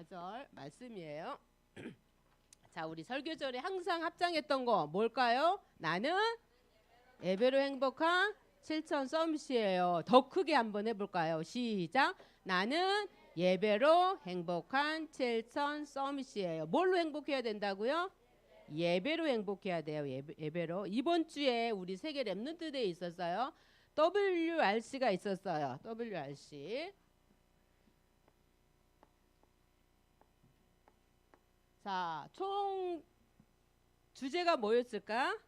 4절 말씀이에요. 자, 우리 설교절에 항상 합장했던 거 뭘까요? 나는 예배로 행복한 실천 서밋이에요. 더 크게 한번 해볼까요? 시작. 나는 예배로 행복한 실천 서밋이에요. 뭘로 행복해야 된다고요? 예배로 행복해야 돼요. 예배로. 이번 주에 우리 세계 랩런트 데이 있었어요. WRC가 있었어요. WRC. 자, 총 주제가 뭐였을까?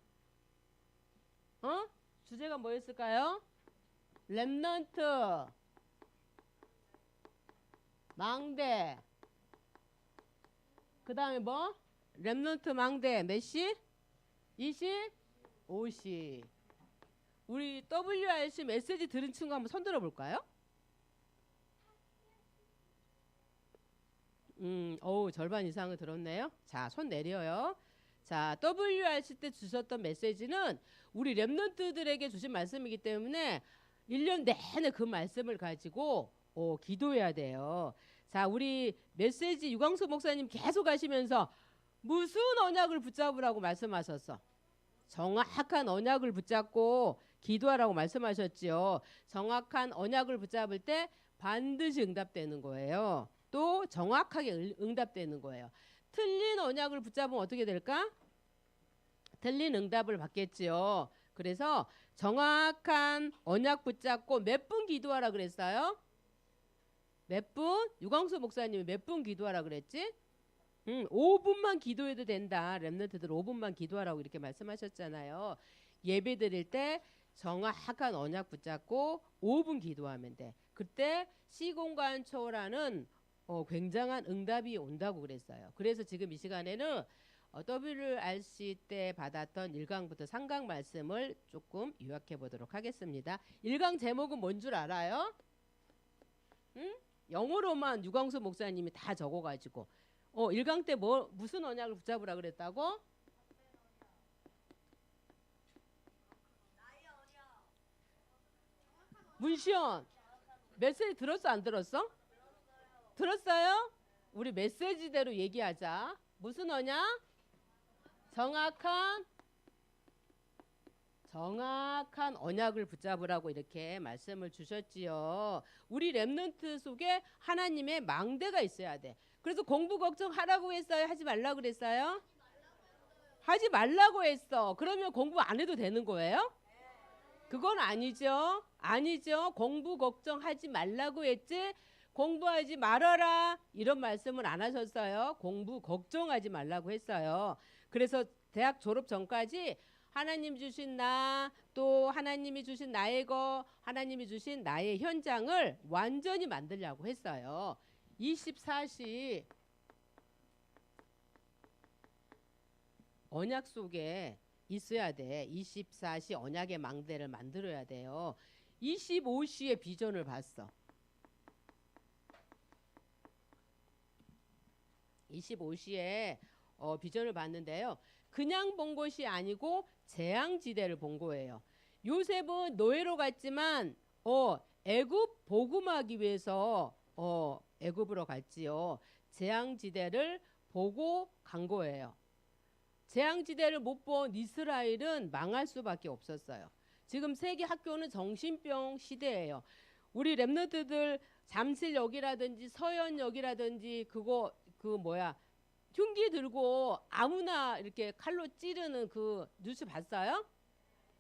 주제가 뭐였을까요? 랩넌트, 망대. 그 다음에 뭐? 랩넌트 망대 몇 시? 25시. 우리 WRC 메시지 들은 친구 한번 손 들어볼까요? 절반 이상을 들었네요. 자, 손 내려요. 자, WRC 때 주셨던 메시지는 우리 랩런트들에게 주신 말씀이기 때문에 1년 내내 그 말씀을 가지고 기도해야 돼요. 자, 우리 메시지 유광수 목사님 계속 하시면서 무슨 언약을 붙잡으라고 말씀하셨어? 정확한 언약을 붙잡고 기도하라고 말씀하셨지요. 정확한 언약을 붙잡을 때 반드시 응답되는 거예요. 또 정확하게 응답되는 거예요. 틀린 언약을 붙잡으면 어떻게 될까? 틀린 응답을 받겠지요. 그래서 정확한 언약 붙잡고 몇 분 기도하라 그랬어요? 몇 분? 유광수 목사님이 몇 분 기도하라 그랬지? 5분만 기도해도 된다. 랩런트들 5분만 기도하라고 이렇게 말씀하셨잖아요. 예배 드릴 때 정확한 언약 붙잡고 5분 기도하면 돼. 그때 시공간 초월하는 굉장한 응답이 온다고 그랬어요. 그래서 지금 이 시간에는 WRC 때 받았던 1강부터 3강 말씀을 조금 요약해 보도록 하겠습니다. 1강 제목은 뭔 줄 알아요? 영어로만 유광수 목사님이 다 적어가지고 1강 때 무슨 언약을 붙잡으라 그랬다고? 문시연 메시지 들었어 안 들었어? 들었어요? 우리 메시지대로 얘기하자. 무슨 언약? 정확한 언약을 붙잡으라고 이렇게 말씀을 주셨지요. 우리 랩런트 속에 하나님의 망대가 있어야 돼. 그래서 공부 걱정하라고 했어요? 하지 말라고 그랬어요? 하지 말라고 했어. 그러면 공부 안 해도 되는 거예요? 그건 아니죠. 아니죠. 공부 걱정하지 말라고 했지. 공부하지 말아라 이런 말씀은 안 하셨어요. 공부 걱정하지 말라고 했어요. 그래서 대학 졸업 전까지 하나님 주신 나, 또 하나님이 주신 나의 거, 하나님이 주신 나의 현장을 완전히 만들려고 했어요. 24시 언약 속에 있어야 돼. 24시 언약의 망대를 만들어야 돼요. 25시의 비전을 봤어. 25시에 비전을 봤는데요. 그냥 본 것이 아니고 재앙지대를 본 거예요. 요셉은 노예로 갔지만 애굽 복음하기 위해서 애굽으로 갔지요. 재앙지대를 보고 간 거예요. 재앙지대를 못 본 이스라엘은 망할 수밖에 없었어요. 지금 세계 학교는 정신병 시대예요. 우리 랩런트들 잠실역이라든지 서현역이라든지 흉기 들고 아무나 이렇게 칼로 찌르는 그 뉴스 봤어요?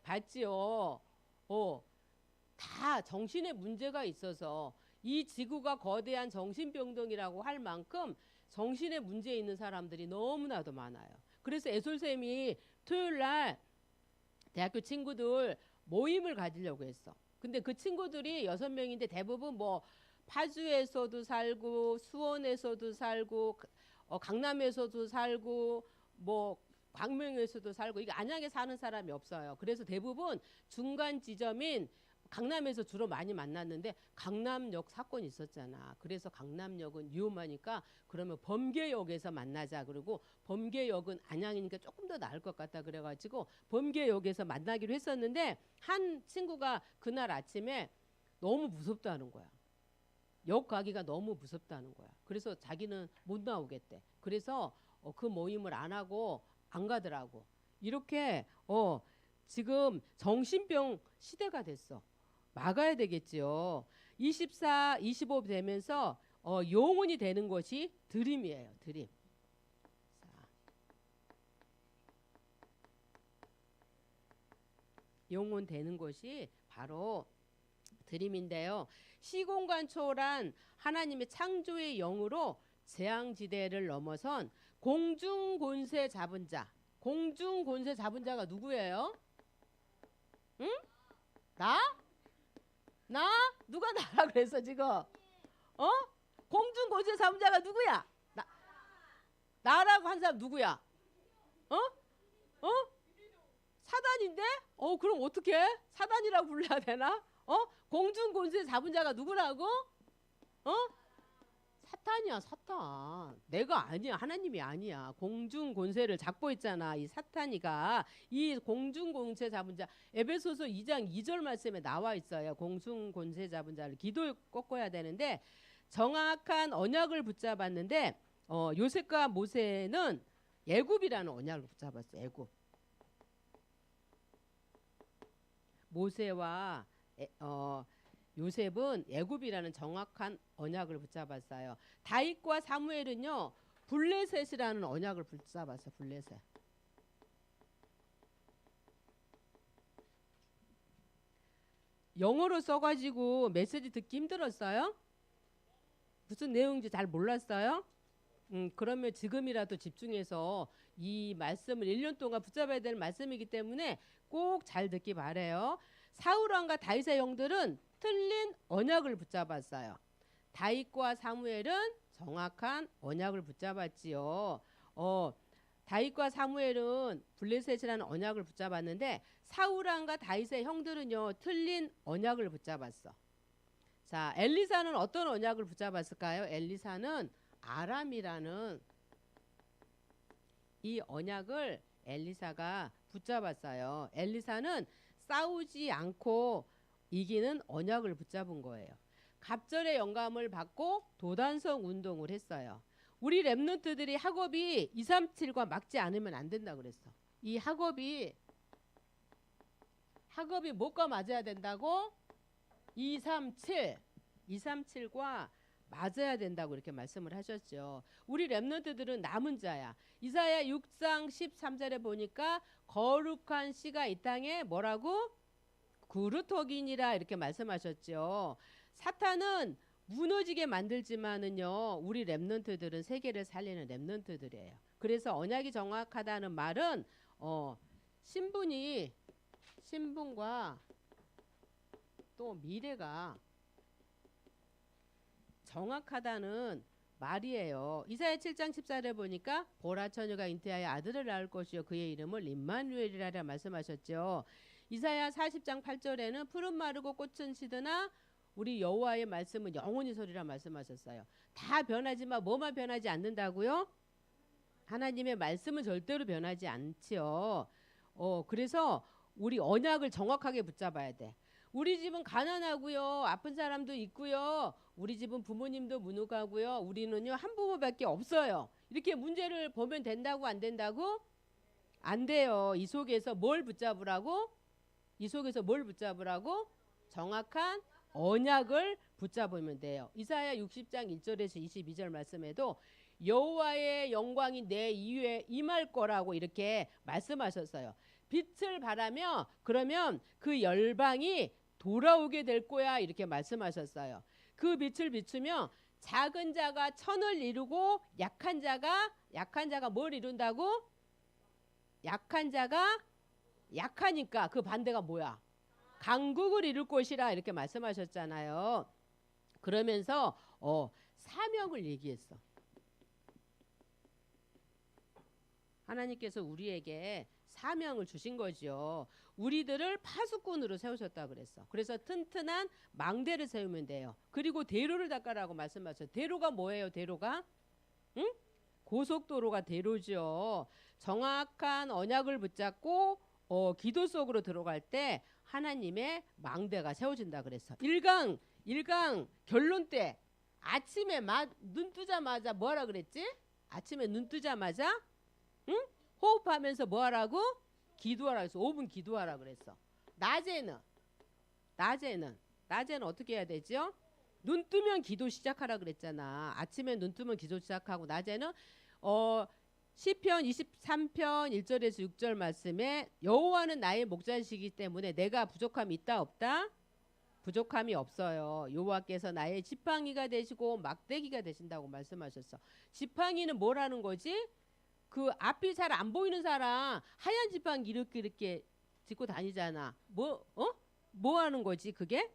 봤지요. 다 정신에 문제가 있어서 이 지구가 거대한 정신병동이라고 할 만큼 정신에 문제 있는 사람들이 너무나도 많아요. 그래서 애솔쌤이 토요일날 대학교 친구들 모임을 가지려고 했어. 근데 그 친구들이 6명인데 대부분 파주에서도 살고 수원에서도 살고 강남에서도 살고 광명에서도 살고 이게 안양에 사는 사람이 없어요. 그래서 대부분 중간 지점인 강남에서 주로 많이 만났는데 강남역 사건이 있었잖아. 그래서 강남역은 위험하니까 그러면 범계역에서 만나자. 그러고 범계역은 안양이니까 조금 더 나을 것 같다. 그래가지고 범계역에서 만나기로 했었는데 한 친구가 그날 아침에 너무 무섭다는 거야. 역 가기가 너무 무섭다는 거야. 그래서 자기는 못 나오겠대. 그래서 그 모임을 안 하고 안 가더라고. 이렇게 지금 정신병 시대가 됐어. 막아야 되겠지요. 24, 25 되면서 영혼이 되는 것이 드림이에요. 드림. 자, 영혼 되는 것이 바로 드림인데요. 시공간 초월한 하나님의 창조의 영으로 재앙지대를 넘어선 공중권세 잡은 자. 공중권세 잡은 자가 누구예요? 응? 나? 나? 누가 나라 그랬어 지금? 공중권세 잡은 자가 누구야? 나라고 한 사람 누구야? 사단인데? 그럼 어떻게? 사단이라고 불러야 되나? 공중권세 잡은 자가 누구라고? 사탄이야, 사탄. 내가 아니야. 하나님이 아니야. 공중권세를 잡고 있잖아. 이 사탄이가. 이 공중권세 잡은 자. 에베소서 2장 2절 말씀에 나와 있어요. 공중권세 잡은 자를 기도에 꺾어야 되는데 정확한 언약을 붙잡았는데 요셉과 모세는 애굽이라는 언약을 붙잡았어. 애굽. 모세와 요셉은 애굽이라는 정확한 언약을 붙잡았어요. 다윗과 사무엘은요 블레셋이라는 언약을 붙잡았어. 블레셋. 영어로 써가지고 메시지 듣기 힘들었어요? 무슨 내용인지 잘 몰랐어요? 그러면 지금이라도 집중해서 이 말씀을 1년 동안 붙잡아야 될 말씀이기 때문에 꼭 잘 듣기 바래요. 사울 왕과 다윗의 형들은 틀린 언약을 붙잡았어요. 다윗과 사무엘은 정확한 언약을 붙잡았지요. 다윗과 사무엘은 블레셋이라는 언약을 붙잡았는데 사울 왕과 다윗의 형들은요 틀린 언약을 붙잡았어. 자, 엘리사는 어떤 언약을 붙잡았을까요? 엘리사는 아람이라는 이 언약을 엘리사가 붙잡았어요. 엘리사는 싸우지 않고 이기는 언약을 붙잡은 거예요. 갑절의 영감을 받고 도단성 운동을 했어요. 우리 랩런트들이 학업이 237과 막지 않으면 안 된다 그랬어. 이 학업이 뭐가 맞아야 된다고? 237과 맞아야 된다고 이렇게 말씀을 하셨죠. 우리 랩런트들은 남은 자야. 이사야 6장 13절에 보니까 거룩한 씨가 이 땅에 뭐라고? 그루터기니라 이렇게 말씀하셨죠. 사탄은 무너지게 만들지만은요 우리 랩런트들은 세계를 살리는 랩런트들이에요. 그래서 언약이 정확하다는 말은 신분과 또 미래가 정확하다는 말이에요. 이사야 7장 14절에 보니까 보라 처녀가 잉태하여 아들을 낳을 것이요 그의 이름을 임마누엘이라 말씀하셨죠. 이사야 40장 8절에는 푸른 마르고 꽃은 시드나 우리 여호와의 말씀은 영원히 서리라 말씀하셨어요. 다 변하지만 뭐만 변하지 않는다고요? 하나님의 말씀은 절대로 변하지 않지요. 그래서 우리 언약을 정확하게 붙잡아야 돼. 우리 집은 가난하고요. 아픈 사람도 있고요. 우리 집은 부모님도 무능하고요. 우리는요 한 부모밖에 없어요. 이렇게 문제를 보면 된다고 안 된다고? 안 돼요. 이 속에서 뭘 붙잡으라고? 정확한 언약을 붙잡으면 돼요. 이사야 60장 1절에서 22절 말씀에도 여호와의 영광이 내 이에 임할 거라고 이렇게 말씀하셨어요. 빛을 발하며 그러면 그 열방이 돌아오게 될 거야 이렇게 말씀하셨어요. 그 빛을 비추며 작은 자가 천을 이루고 약한 자가 뭘 이룬다고? 약한 자가 약하니까 그 반대가 뭐야? 강국을 이룰 것이라 이렇게 말씀하셨잖아요. 그러면서 사명을 얘기했어. 하나님께서 우리에게 사명을 주신 거죠. 우리들을 파수꾼으로 세우셨다 그랬어. 그래서 튼튼한 망대를 세우면 돼요. 그리고 대로를 닦아라고 말씀하셨어요. 대로가 뭐예요? 대로가? 응? 고속도로가 대로죠. 정확한 언약을 붙잡고 기도 속으로 들어갈 때 하나님의 망대가 세워진다 그랬어. 1강 결론 때 아침에 눈 뜨자마자 뭐하라 그랬지? 아침에 눈 뜨자마자 응? 호흡하면서 뭐하라고? 기도하라 그랬어. 5분 기도하라 그랬어. 낮에는 어떻게 해야 되죠? 눈 뜨면 기도 시작하라 그랬잖아. 아침에 눈 뜨면 기도 시작하고 낮에는 시편 23편 1절에서 6절 말씀에 여호와는 나의 목자시기 때문에 내가 부족함이 있다 없다? 부족함이 없어요. 여호와께서 나의 지팡이가 되시고 막대기가 되신다고 말씀하셨어. 지팡이는 뭐라는 거지? 그 앞이 잘 안 보이는 사람 하얀 지팡이 이렇게 짚고 다니잖아. 뭐 하는 거지 그게?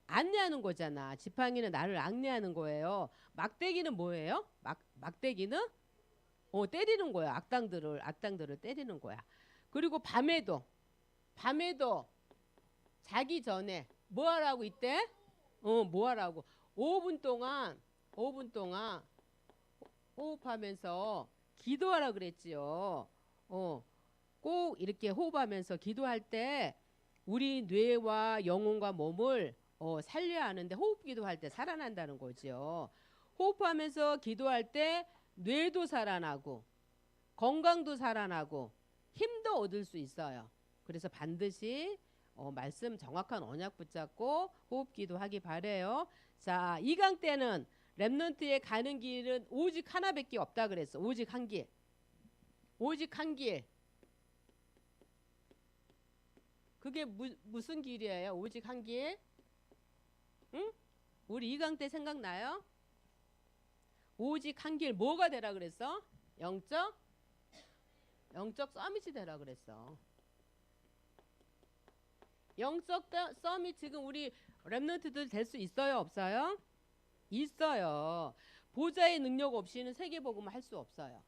안내하는 거잖아. 지팡이는 나를 안내하는 거예요. 막대기는 뭐예요? 막대기는 때리는 거야. 악당들을 때리는 거야. 그리고 밤에도 자기 전에 뭐 하라고 이때? 뭐 하라고? 5분 동안 호흡하면서 기도하라 그랬지요. 꼭 이렇게 호흡하면서 기도할 때 우리 뇌와 영혼과 몸을 살려야 하는데 호흡 기도할 때 살아난다는 거죠. 호흡하면서 기도할 때 뇌도 살아나고 건강도 살아나고 힘도 얻을 수 있어요. 그래서 반드시 말씀 정확한 언약 붙잡고 호흡 기도하기 바래요. 자, 2강 때는 렘넌트에 가는 길은 오직 하나밖에 없다 그랬어. 오직 한 길. 그게 무슨 길이에요? 오직 한 길? 응? 우리 2강 때 생각나요? 오직 한 길 뭐가 되라 그랬어? 영적 서밋이 되라 그랬어. 영적 서밋 지금 우리 렘넌트들 될 수 있어요? 없어요? 있어요. 보좌의 능력 없이는 세계복음을 할 수 없어요.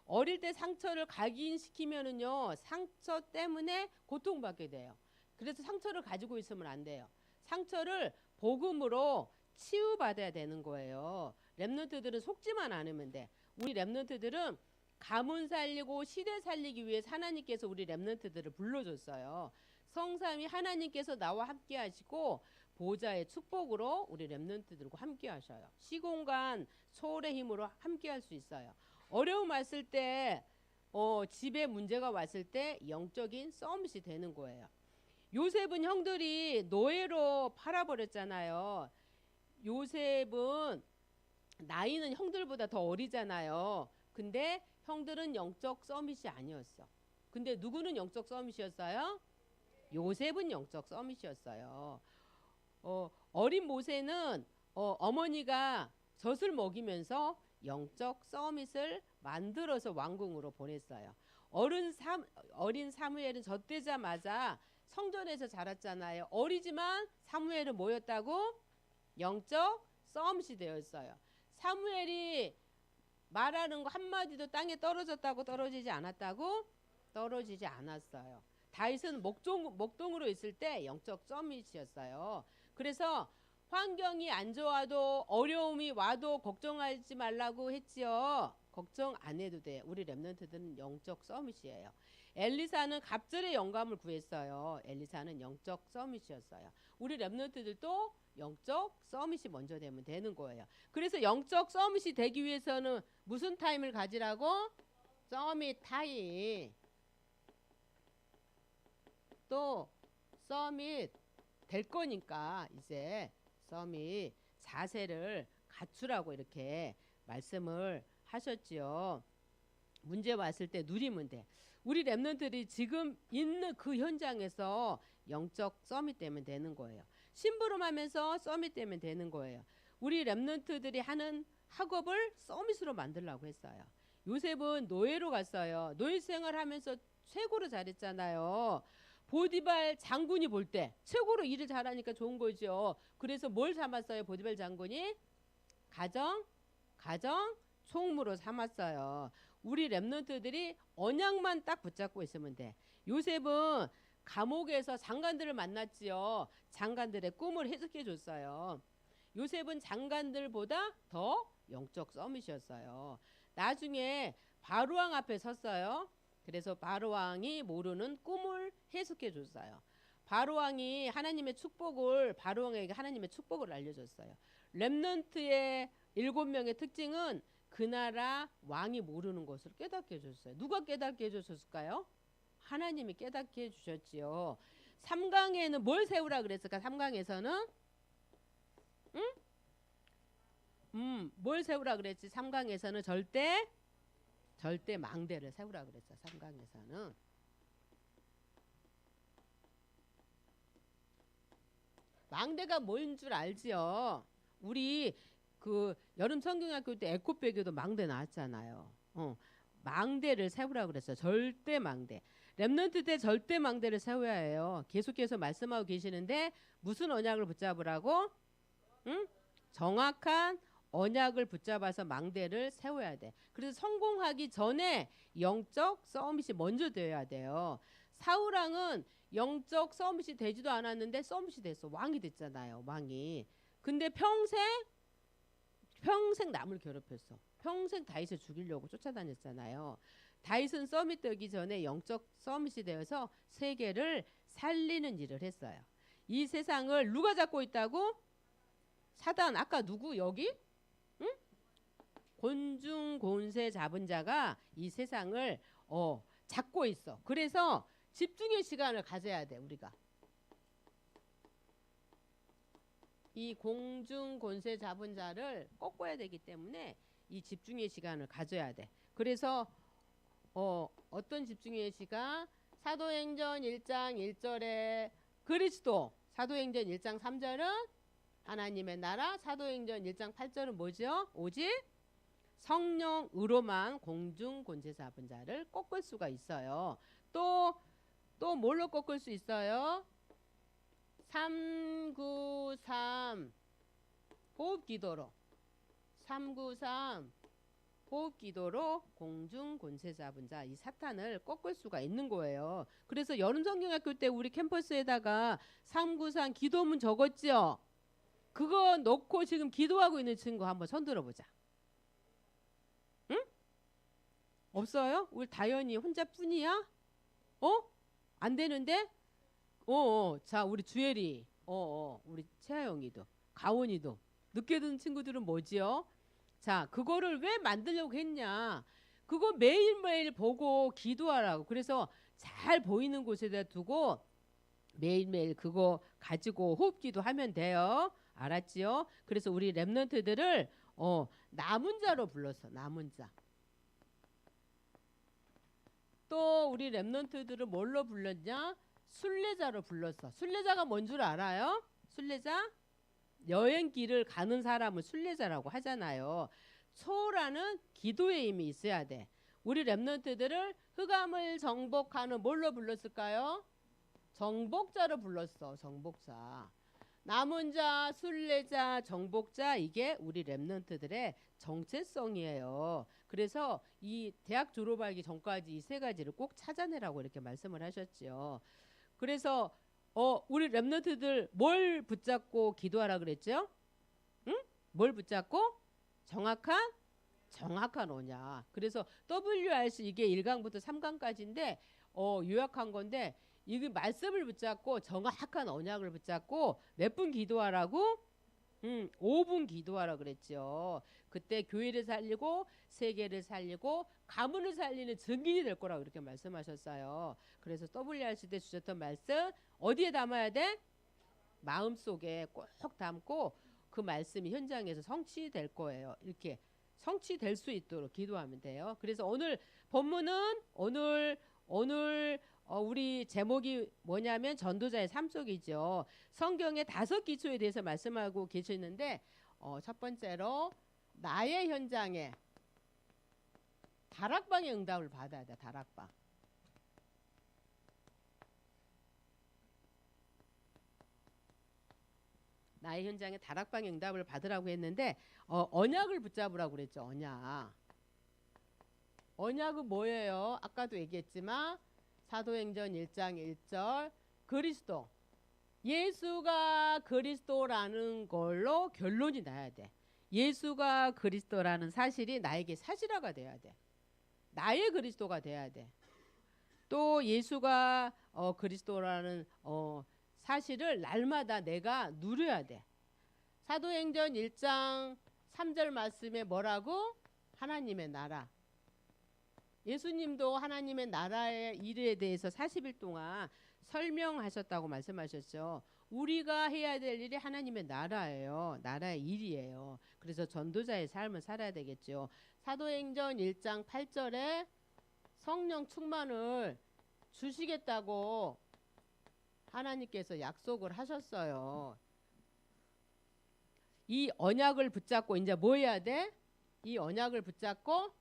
어릴 때 상처를 각인시키면은요 상처 때문에 고통받게 돼요. 그래서 상처를 가지고 있으면 안 돼요. 상처를 복음으로 치유받아야 되는 거예요. 렘넌트들은 속지만 않으면 돼. 우리 렘넌트들은 가문 살리고 시대 살리기 위해 하나님께서 우리 렘넌트들을 불러줬어요. 성삼위 하나님께서 나와 함께 하시고 보좌의 축복으로 우리 렘넌트들과 함께 하셔요. 시공간 소울의 힘으로 함께 할 수 있어요. 어려움 왔을 때 집에 문제가 왔을 때 영적인 서밋이 되는 거예요. 요셉은 형들이 노예로 팔아버렸잖아요. 요셉은 나이는 형들보다 더 어리잖아요. 근데 형들은 영적 서밋이 아니었어. 근데 누구는 영적 서밋이었어요? 요셉은 영적 서밋이었어요. 어린 모세는 어머니가 젖을 먹이면서 영적 서밋을 만들어서 왕궁으로 보냈어요. 어린 사무엘은 젖되자마자 성전에서 자랐잖아요. 어리지만 사무엘은 뭐였다고? 영적 서밋이 되었어요. 사무엘이 말하는 거 한마디도 땅에 떨어졌다고 떨어지지 않았다고? 떨어지지 않았어요. 다윗은 목동으로 있을 때 영적 서밋이었어요. 그래서 환경이 안 좋아도 어려움이 와도 걱정하지 말라고 했지요. 걱정 안 해도 돼. 우리 렘넌트들은 영적 서밋이에요. 엘리사는 갑절의 영감을 구했어요. 엘리사는 영적 서밋이었어요. 우리 렘넌트들도 영적 서밋이 먼저 되면 되는 거예요. 그래서 영적 서밋이 되기 위해서는 무슨 타임을 가지라고? 서밋 타임. 또 서밋 될 거니까 이제 서밋 자세를 갖추라고 이렇게 말씀을 하셨지요. 문제 왔을 때 누리면 돼. 우리 렘넌트들이 지금 있는 그 현장에서 영적 서밋 되면 되는 거예요. 심부름하면서 서밋 되면 되는 거예요. 우리 렘넌트들이 하는 학업을 서밋으로 만들려고 했어요. 요셉은 노예로 갔어요. 노예 생활하면서 최고로 잘했잖아요. 보디발 장군이 볼 때 최고로 일을 잘하니까 좋은 거죠. 그래서 뭘 삼았어요? 보디발 장군이 가정 총무로 삼았어요. 우리 렘넌트들이 언약만 딱 붙잡고 있으면 돼. 요셉은 감옥에서 장관들을 만났지요. 장관들의 꿈을 해석해 줬어요. 요셉은 장관들보다 더 영적 서밋이었어요. 나중에 바로왕 앞에 섰어요. 그래서 바로왕이 모르는 꿈을 해석해 줬어요. 바로왕이 바로왕에게 하나님의 축복을 알려줬어요. 렘넌트의 7명의 특징은 그 나라 왕이 모르는 것을 깨닫게 해줬어요. 누가 깨닫게 해줬을까요? 하나님이 깨닫게 해주셨지요. 3강에는 뭘 세우라 그랬을까? 3강에서는 뭘 세우라 그랬지? 3강에서는 절대 망대를 세우라 그랬어. 3강에서는 망대가 뭔 줄 알지요? 우리 그 여름 성경학교 때 에코백에도 망대 나왔잖아요. 망대를 세우라 그랬어요. 절대 망대. 렘넌트 때 절대 망대를 세워야 해요. 계속해서 말씀하고 계시는데 무슨 언약을 붙잡으라고? 정확한 언약을 붙잡아서 망대를 세워야 돼. 그래서 성공하기 전에 영적 서밋이 먼저 되어야 돼요. 사울왕은 영적 서밋이 되지도 않았는데 서밋이 됐어. 왕이 됐잖아요. 왕이. 근데 평생 남을 괴롭혔어. 평생 다윗을 죽이려고 쫓아다녔잖아요. 다윗은 서밋 되기 전에 영적 서밋이 되어서 세계를 살리는 일을 했어요. 이 세상을 누가 잡고 있다고? 사단. 아까 누구 여기? 곤중 곤세 잡은 자가 이 세상을 잡고 있어. 그래서 집중의 시간을 가져야 돼. 우리가 이 공중 곤세 잡은 자를 꺾어야 되기 때문에 이 집중의 시간을 가져야 돼. 그래서 어떤 집중의 시간? 사도행전 1장 1절에 그리스도, 사도행전 1장 3절은 하나님의 나라, 사도행전 1장 8절은 뭐죠? 오직 성령으로만 공중 곤세 잡은 자를 꺾을 수가 있어요. 또 뭘로 꺾을 수 있어요? 393 호흡기도로, 393 호흡기도로 공중 곤세 잡은 자, 이 사탄을 꺾을 수가 있는 거예요. 그래서 여름 성경학교 때 우리 캠퍼스에다가 393 기도문 적었죠? 그거 놓고 지금 기도하고 있는 친구 한번 손 들어보자. 응? 없어요? 우리 다현이 혼자뿐이야? 안 되는데? 자, 우리 주혜리, 우리 채아영이도, 가온이도. 늦게 듣는 친구들은 뭐지요? 자, 그거를 왜 만들려고 했냐? 그거 매일매일 보고 기도하라고. 그래서 잘 보이는 곳에다 두고 매일매일 그거 가지고 호흡기도 하면 돼요. 알았지요? 그래서 우리 렘넌트들을 남은 자로 불렀어. 남은 자. 또 우리 렘넌트들을 뭘로 불렀냐? 순례자로 불렀어. 순례자가 뭔 줄 알아요? 순례자? 여행길을 가는 사람을 순례자라고 하잖아요. 초라는 기도의 힘이 있어야 돼. 우리 렘넌트들을 흑암을 정복하는 뭘로 불렀을까요? 정복자로 불렀어. 정복자. 남은 자, 순례자, 정복자, 이게 우리 렘넌트들의 정체성이에요. 그래서 이 대학 졸업하기 전까지 이 세 가지를 꼭 찾아내라고 이렇게 말씀을 하셨죠. 그래서 우리 렘넌트들 뭘 붙잡고 기도하라 그랬죠? 응? 뭘 붙잡고? 정확한 언약. 그래서 WRC 이게 1강부터 3강까지인데 요약한 건데 이게 말씀을 붙잡고 정확한 언약을 붙잡고 몇 분 기도하라고? 5분 기도하라 그랬죠. 그때 교회를 살리고 세계를 살리고 가문을 살리는 증인이 될 거라고 이렇게 말씀하셨어요. 그래서 WRC 때 주셨던 말씀 어디에 담아야 돼? 마음속에 꼭 담고 그 말씀이 현장에서 성취될 거예요. 이렇게 성취될 수 있도록 기도하면 돼요. 그래서 오늘 본문은 오늘 우리 제목이 뭐냐면 전도자의 삶 속이죠. 성경의 5기초에 대해서 말씀하고 계시는데 첫 번째로 나의 현장에 다락방의 응답을 받아야 돼. 다락방. 나의 현장에 다락방의 응답을 받으라고 했는데 언약을 붙잡으라고 그랬죠. 언약은 뭐예요? 아까도 얘기했지만 사도행전 1장 1절 그리스도, 예수가 그리스도라는 걸로 결론이 나야 돼. 예수가 그리스도라는 사실이 나에게 사실화가 돼야 돼. 나의 그리스도가 돼야 돼. 또 예수가 그리스도라는 사실을 날마다 내가 누려야 돼. 사도행전 1장 3절 말씀에 뭐라고? 하나님의 나라. 예수님도 하나님의 나라의 일에 대해서 40일 동안 설명하셨다고 말씀하셨죠. 우리가 해야 될 일이 하나님의 나라예요. 나라의 일이에요. 그래서 전도자의 삶을 살아야 되겠죠. 사도행전 1장 8절에 성령 충만을 주시겠다고 하나님께서 약속을 하셨어요. 이 언약을 붙잡고 이제 뭐 해야 돼? 이 언약을 붙잡고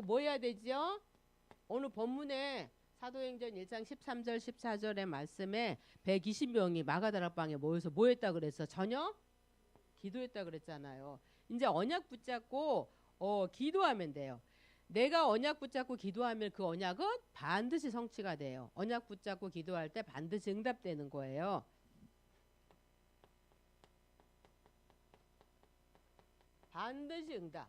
뭐 해야 되지요? 오늘 본문에 사도행전 1장 13절 14절의 말씀에 120명이 마가다락방에 모여서 뭐 했다 그랬어? 저녁? 기도했다 그랬잖아요. 이제 언약 붙잡고 기도하면 돼요. 내가 언약 붙잡고 기도하면 그 언약은 반드시 성취가 돼요. 언약 붙잡고 기도할 때 반드시 응답되는 거예요. 반드시 응답.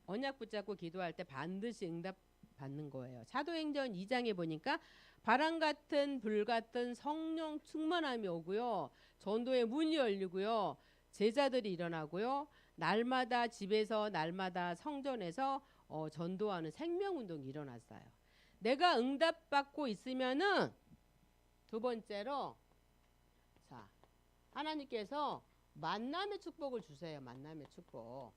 언약 붙잡고 기도할 때 반드시 응답 받는 거예요. 사도행전 2장에 보니까 바람 같은 불 같은 성령 충만함이 오고요. 전도의 문이 열리고요. 제자들이 일어나고요. 날마다 집에서 날마다 성전에서 전도하는 생명운동이 일어났어요. 내가 응답받고 있으면은 두 번째로 자 하나님께서 만남의 축복을 주세요. 만남의 축복.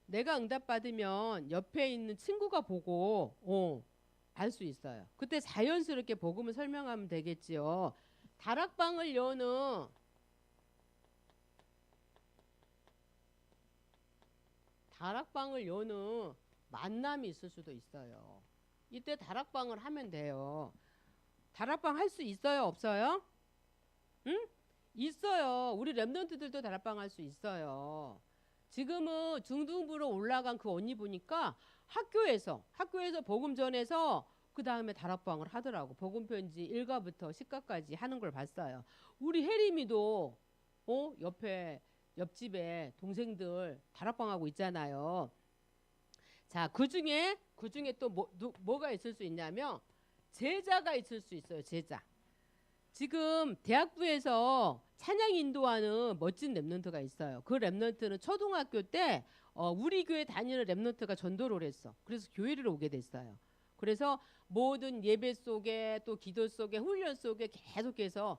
내가 응답받으면 옆에 있는 친구가 보고 알 수 있어요. 그때 자연스럽게 복음을 설명하면 되겠지요. 다락방을 여는 만남이 있을 수도 있어요. 이때 다락방을 하면 돼요. 다락방 할 수 있어요? 없어요? 응? 있어요. 우리 랩런트들도 다락방 할 수 있어요. 지금은 중등부로 올라간 그 언니 보니까 학교에서 복음 전해서 그 다음에 다락방을 하더라고. 복음 편지 1가부터 10가까지 하는 걸 봤어요. 우리 혜림이도 옆집에 동생들 다락방 하고 있잖아요. 자, 그 중에 또 뭐가 있을 수 있냐면 제자가 있을 수 있어요. 제자. 지금 대학부에서 찬양 인도하는 멋진 랩런트가 있어요. 그 랩런트는 초등학교 때 우리 교회 다니는 랩런트가 전도를 했어. 그래서 교회를 오게 됐어요. 그래서 모든 예배 속에 또 기도 속에 훈련 속에 계속해서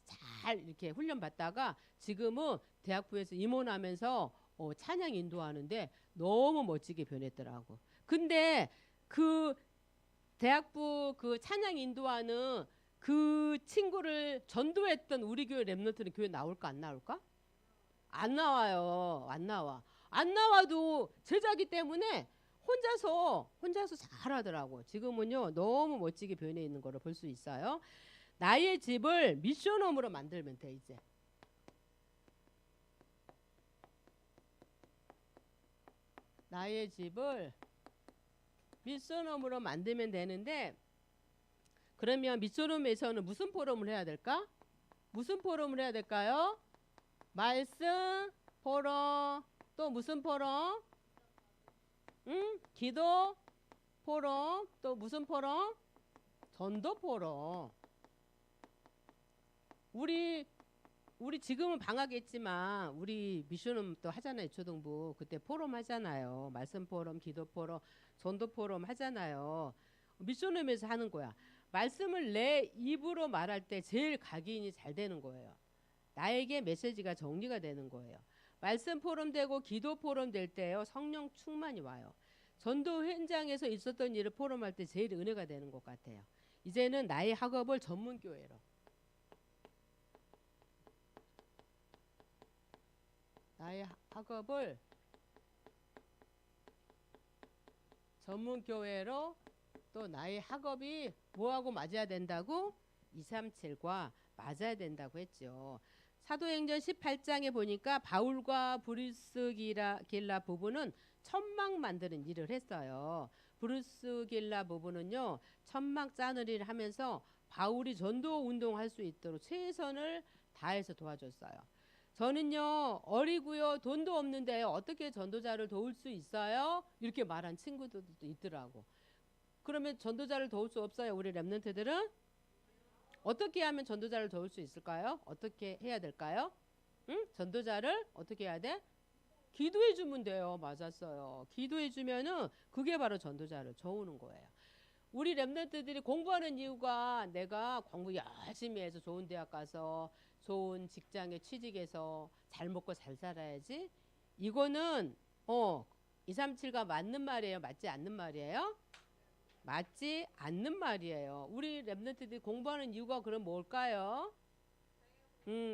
잘 이렇게 훈련 받다가 지금은 대학부에서 임원하면서 찬양 인도하는데 너무 멋지게 변했더라고. 근데 그 대학부 그 찬양 인도하는 그 친구를 전도했던 우리 교회 랩런트는 교회 나올까 안 나올까? 안 나와요. 안 나와. 안 나와도 제자기 때문에 혼자서 잘하더라고. 지금은요 너무 멋지게 변해 있는 거를 볼 수 있어요. 나의 집을 미션홈으로 만들면 돼 이제. 나의 집을 미션홈으로 만들면 되는데 그러면 미션홈에서는 무슨 포럼을 해야 될까? 무슨 포럼을 해야 될까요? 말씀 포럼 또 무슨 포럼? 기도 포럼 또 무슨 포럼? 전도 포럼. 우리 지금은 방학했지만 우리 미션홈 또 하잖아요. 초등부 그때 포럼 하잖아요. 말씀 포럼, 기도 포럼, 전도 포럼 하잖아요. 미션홈에서 하는 거야. 말씀을 내 입으로 말할 때 제일 각인이 잘 되는 거예요. 나에게 메시지가 정리가 되는 거예요. 말씀 포럼 되고 기도 포럼 될 때요. 성령 충만이 와요. 전도 현장에서 있었던 일을 포럼할 때 제일 은혜가 되는 것 같아요. 이제는 나의 학업을 전문교회로. 나의 학업을 전문교회로 또 나의 학업이 뭐하고 맞아야 된다고? 237과 맞아야 된다고 했죠. 사도행전 18장에 보니까 바울과 브루스길라 부부는 천막 만드는 일을 했어요. 브루스길라 부부는요. 천막 짜는 일을 하면서 바울이 전도 운동할 수 있도록 최선을 다해서 도와줬어요. 저는요. 어리고요. 돈도 없는데 어떻게 전도자를 도울 수 있어요? 이렇게 말한 친구들도 있더라고. 그러면 전도자를 도울 수 없어요. 우리 렘넌트들은 어떻게 하면 전도자를 도울 수 있을까요? 어떻게 해야 될까요? 응? 전도자를 어떻게 해야 돼? 기도해 주면 돼요. 맞았어요. 기도해 주면은 그게 바로 전도자를 도우는 거예요. 우리 렘넌트들이 공부하는 이유가 내가 공부 열심히 해서 좋은 대학 가서 좋은 직장에 취직해서 잘 먹고 잘 살아야지. 이거는 237과 맞는 말이에요. 맞지 않는 말이에요? 맞지 않는 말이에요. 우리 렘넌트들이 공부하는 이유가 그럼 뭘까요?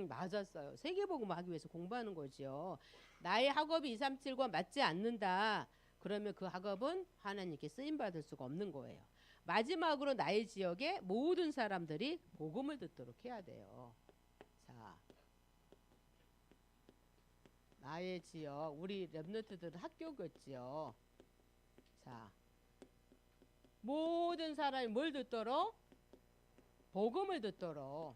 맞았어요. 세계복음 하기 위해서 공부하는 거지요. 나의 학업이 237과 맞지 않는다. 그러면 그 학업은 하나님께 쓰임 받을 수가 없는 거예요. 마지막으로 나의 지역에 모든 사람들이 복음을 듣도록 해야 돼요. 자, 나의 지역, 우리 렘넌트들은 학교겠지요. 자, 모든 사람이 뭘 듣도록? 복음을 듣도록.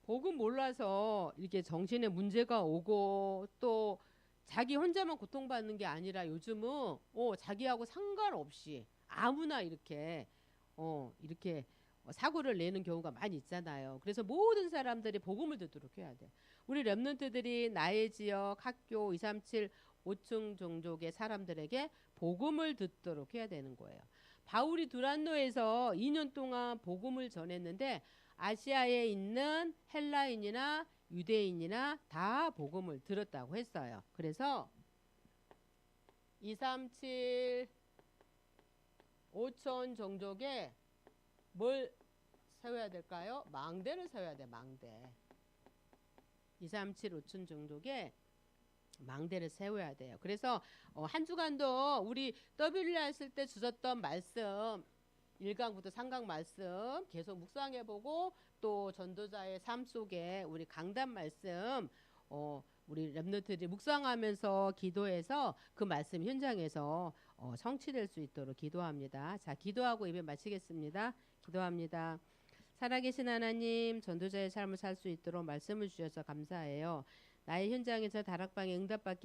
복음 몰라서 이렇게 정신에 문제가 오고 또 자기 혼자만 고통받는 게 아니라 요즘은 자기하고 상관없이 아무나 이렇게 사고를 내는 경우가 많이 있잖아요. 그래서 모든 사람들이 복음을 듣도록 해야 돼. 우리 렘넌트들이 나의 지역, 학교 237, 5층 종족의 사람들에게 복음을 듣도록 해야 되는 거예요. 바울이 두란노에서 2년 동안 복음을 전했는데 아시아에 있는 헬라인이나 유대인이나 다 복음을 들었다고 했어요. 그래서 237, 5천 종족에 뭘 세워야 될까요? 망대를 세워야 돼. 망대. 237, 5천 종족에 망대를 세워야 돼요. 그래서 한 주간도 우리 W 했을 때 주셨던 말씀 1강부터 3강 말씀 계속 묵상해보고 또 전도자의 삶 속에 우리 강단 말씀 우리 렘넌트들이 묵상하면서 기도해서 그 말씀 현장에서 성취될 수 있도록 기도합니다. 자, 기도하고 예배 마치겠습니다. 기도합니다. 살아계신 하나님, 전도자의 삶을 살 수 있도록 말씀을 주셔서 감사해요. 나의 현장에서 다락방에 응답받게